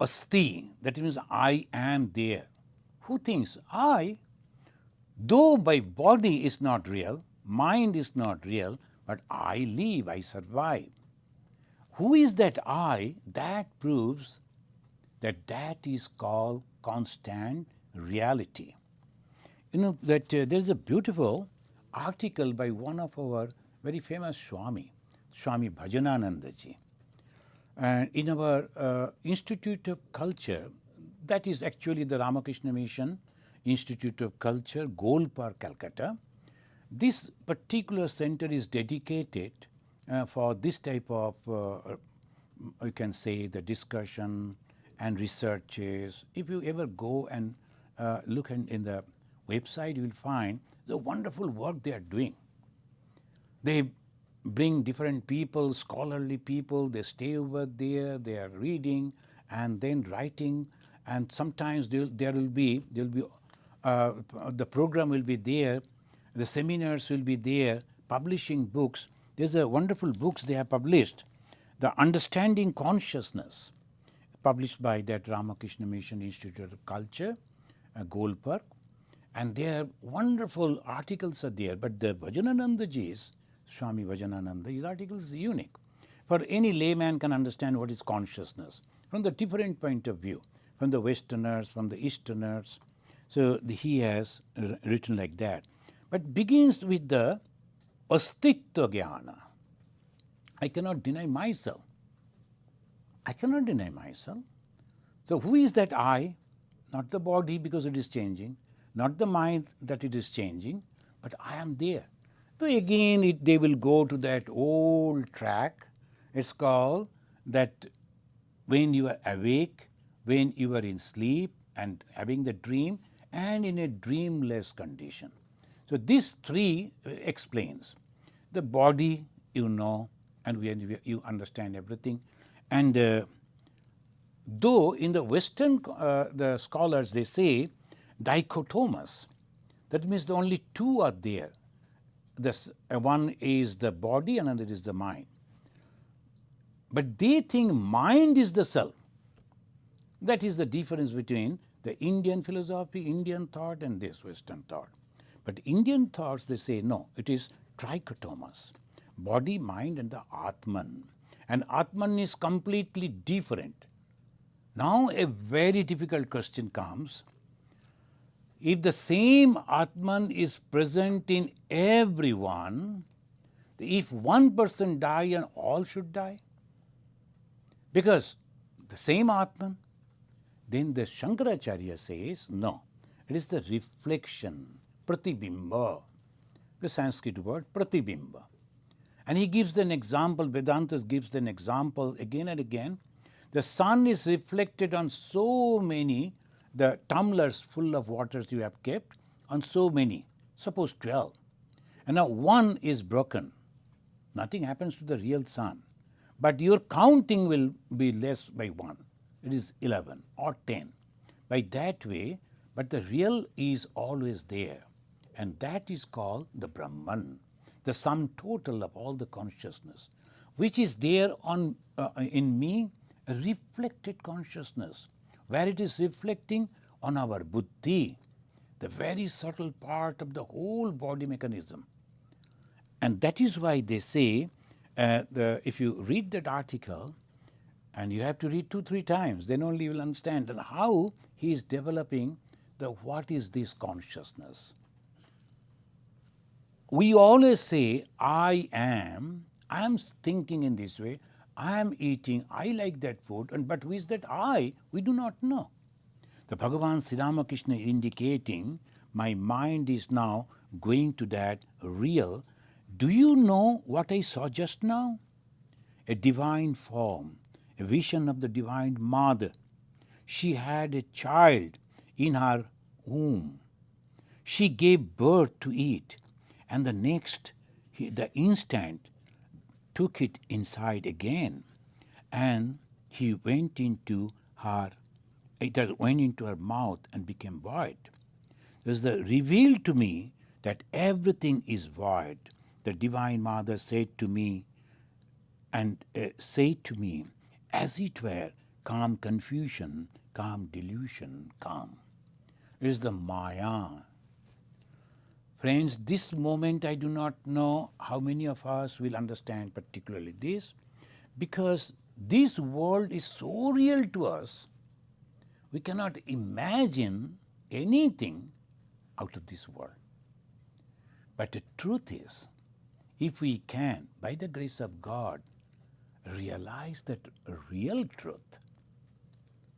asti, that means I am there. Who thinks? I, though my body is not real, mind is not real, but I live, I survive. Who is that I? That proves that is called constant reality. That there is a beautiful article by one of our very famous Swami Bhajanananda ji. And in our Institute of Culture, that is actually the Ramakrishna Mission Institute of Culture, Golpark, Calcutta. This particular center is dedicated for this type of, you can say, the discussion and researches. If you ever go and look in the website, you will find the wonderful work they are doing. They bring different people, scholarly people, they stay over there, they are reading and then writing, and sometimes there will be the program will be there, the seminars will be there, publishing books. There's a wonderful books they have published, The Understanding Consciousness, published by that Ramakrishna Mission Institute of Culture, Golpark, and their wonderful articles are there. But the Bhajananandaji's, Swami Vajanananda, his articles is unique. For any layman can understand what is consciousness from the different point of view, from the Westerners, from the Easterners. So he has written like that. But begins with the astitya jnana. I cannot deny myself. I cannot deny myself. So who is that I? Not the body, because it is changing, not the mind that it is changing, but I am there. So again they will go to that old track. It's called that when you are awake, when you are in sleep and having the dream, and in a dreamless condition. So these three explains. The body, and you understand everything. And though in the Western, the scholars, they say dichotomous. That means the only two are there. one is the body, another is the mind. But they think mind is the self. That is the difference between the Indian philosophy, Indian thought, and this Western thought. But Indian thoughts, they say, no, it is trichotomous, body, mind, and the Atman. And Atman is completely different. Now a very difficult question comes. If the same Atman is present in everyone, if one person die and all should die? Because the same Atman, then the Shankaracharya says, no, it is the reflection, pratibimba, the Sanskrit word pratibimba. And he gives an example, Vedanta gives an example again and again. The sun is reflected on so many, the tumblers full of waters you have kept, on so many, suppose 12. And now one is broken. Nothing happens to the real sun. But your counting will be less by 1. It is 11 or 10. By that way, but the real is always there. And that is called the Brahman, the sum total of all the consciousness, which is there in me, a reflected consciousness, where it is reflecting on our buddhi, the very subtle part of the whole body mechanism. And that is why they say, if you read that article, and you have to read 2-3 times, then only you will understand and how he is developing what is this consciousness. We always say, I am thinking in this way, I am eating, I like that food, but who is that I? We do not know. The Bhagavan Sri Ramakrishna indicating, my mind is now going to that real. Do you know what I saw just now? A divine form, a vision of the Divine Mother. She had a child in her womb. She gave birth to it, and the next, the instant, took it inside again, and he went into her, it went into her mouth and became void. There's the revealed to me that everything is void. The Divine Mother said to me, as it were, calm confusion, calm delusion, calm. It is the Maya. Friends, this moment I do not know how many of us will understand particularly this, because this world is so real to us, we cannot imagine anything out of this world. But the truth is, if we can, by the grace of God, realize that real truth,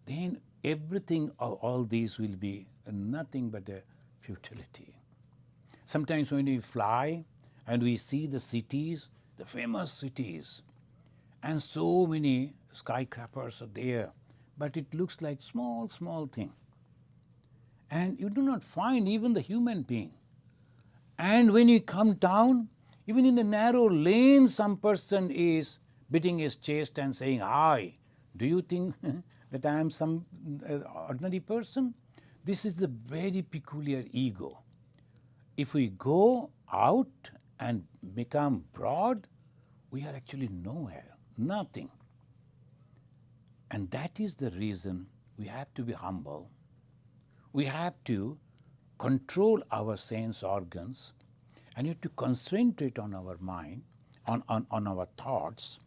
then everything, all these will be nothing but a futility. Sometimes when we fly and we see the cities, the famous cities, and so many skyscrapers are there, but it looks like small, small thing. And you do not find even the human being. And when you come down, even in a narrow lane, some person is beating his chest and saying, hi, do you think that I am some ordinary person? This is the very peculiar ego. If we go out and become broad, we are actually nowhere, nothing. And that is the reason we have to be humble. We have to control our sense organs, and you have to concentrate on our mind, on our thoughts,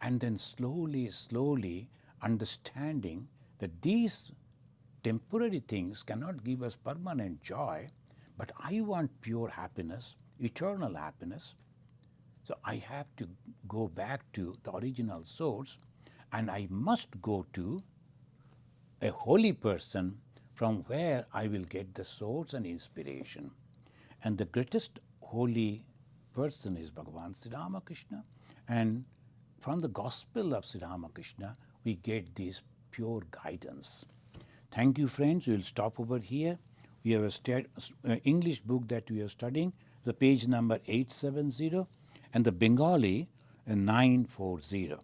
and then slowly, slowly understanding that these temporary things cannot give us permanent joy, but I want pure happiness, eternal happiness. So I have to go back to the original source, and I must go to a holy person from where I will get the source and inspiration. And the greatest holy person is Bhagavan Sri Ramakrishna, and from the gospel of Sri Ramakrishna we get this pure guidance. Thank you, friends. We will stop over here. We have a English book that we are studying, the page number 870, and the Bengali 940.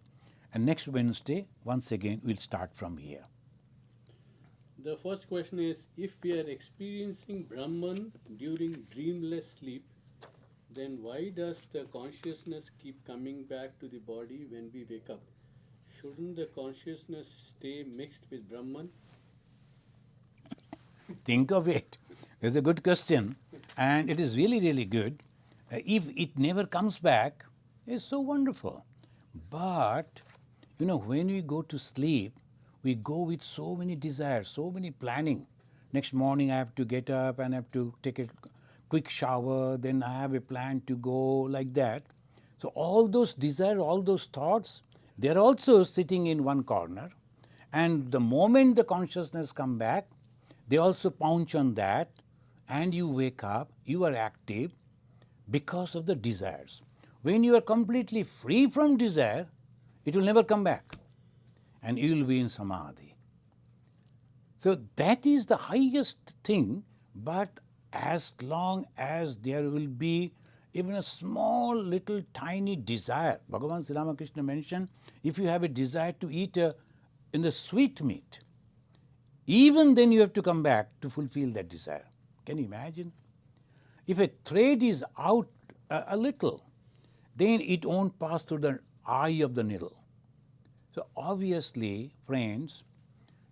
And next Wednesday, once again, we'll start from here. The first question is, if we are experiencing Brahman during dreamless sleep, Then why does the consciousness keep coming back to the body when we wake up? Shouldn't the consciousness stay mixed with Brahman? Think of it. It's a good question, and it is really, really good. If it never comes back, it's so wonderful. But, when we go to sleep, we go with so many desires, so many planning. Next morning, I have to get up and I have to take a quick shower, then I have a plan to go, like that. So, all those desires, all those thoughts, they're also sitting in one corner. And the moment the consciousness come back, they also pounce on that, and you wake up, you are active because of the desires. When you are completely free from desire, it will never come back, and you will be in samadhi. So that is the highest thing, but as long as there will be even a small little tiny desire, Bhagavan Sri Ramakrishna mentioned, if you have a desire to eat in the sweet meat, even then you have to come back to fulfill that desire. Can you imagine? If a thread is out a little, then it won't pass through the eye of the needle. So obviously, friends,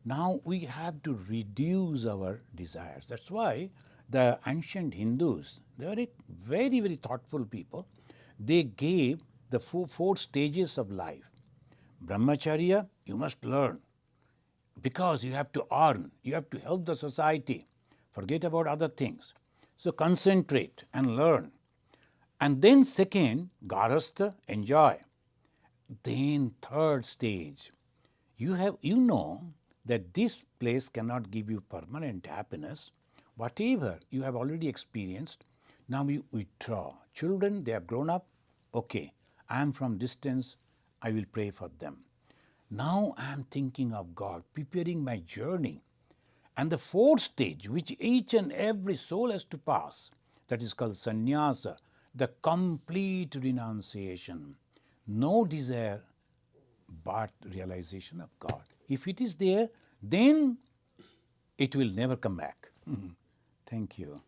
now we have to reduce our desires. That's why the ancient Hindus, they were very, very thoughtful people. They gave the four stages of life. Brahmacharya, you must learn, because you have to earn, you have to help the society. Forget about other things. So concentrate and learn. And then second, Garastha, enjoy. Then third stage, you know that this place cannot give you permanent happiness. Whatever you have already experienced, now you withdraw. Children, they have grown up. Okay, I am from distance, I will pray for them. Now I am thinking of God, preparing my journey. And the fourth stage, which each and every soul has to pass, that is called sannyasa, the complete renunciation. No desire but realization of God. If it is there, then it will never come back. Thank you.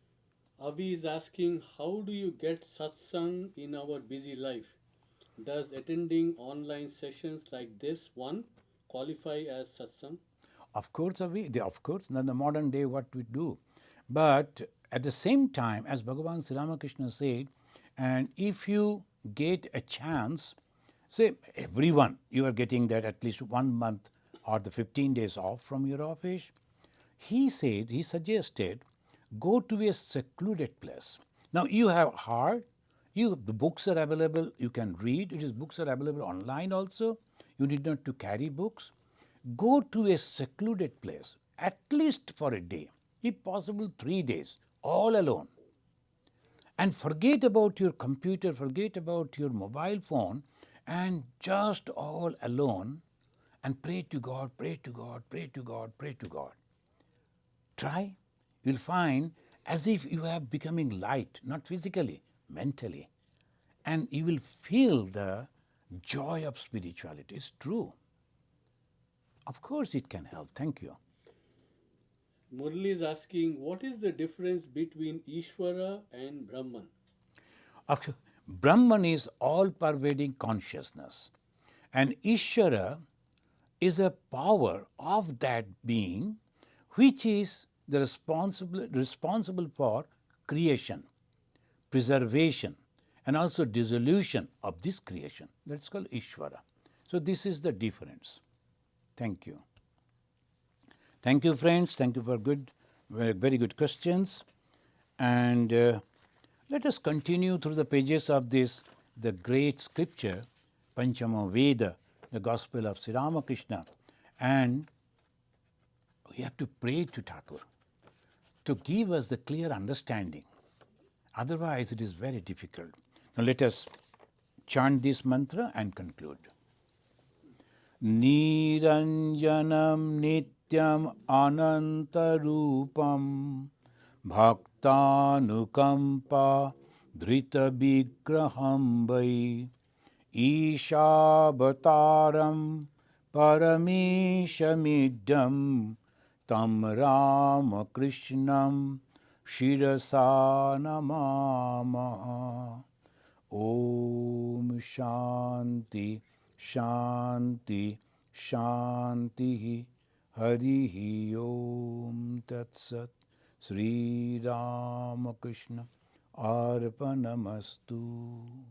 Avi is asking, how do you get satsang in our busy life? Does attending online sessions like this one qualify as satsang? Of course, of course, in the modern day, what we do. But at the same time, as Bhagavan Sri Ramakrishna said, and if you get a chance, say everyone, you are getting that at least 1 month or the 15 days off from your office. He suggested, go to a secluded place. Now you have the books are available, you can read, books are available online also. You need not to carry books. Go to a secluded place, at least for a day, if possible 3 days, all alone. And forget about your computer, forget about your mobile phone, and just all alone, and pray to God, pray to God, pray to God, pray to God. Try, you'll find as if you are becoming light, not physically, mentally. And you will feel the joy of spirituality. It's true. Of course it can help. Thank you. Murli is asking, what is the difference between Ishvara and Brahman? Brahman is all-pervading consciousness, and Ishvara is a power of that being which is the responsible for creation, preservation, and also dissolution of this creation. That's called Ishvara. So this is the difference. Thank you. Thank you, friends. Thank you for very good questions. And let us continue through the pages of the great scripture, Panchama Veda, the Gospel of Sri Ramakrishna. And we have to pray to Thakur to give us the clear understanding. Otherwise, it is very difficult. Now, let us chant this mantra and conclude. Niranjanam nityam anantarupam bhaktanukampa dhrita vigraham vai Ishabhataram parameshamidam tam Ramakrishnam Shirasa Namamaha. Om Shanti Shanti Shanti. Harihi Om Tat Sat. Sri Ramakrishna Arpanamastu.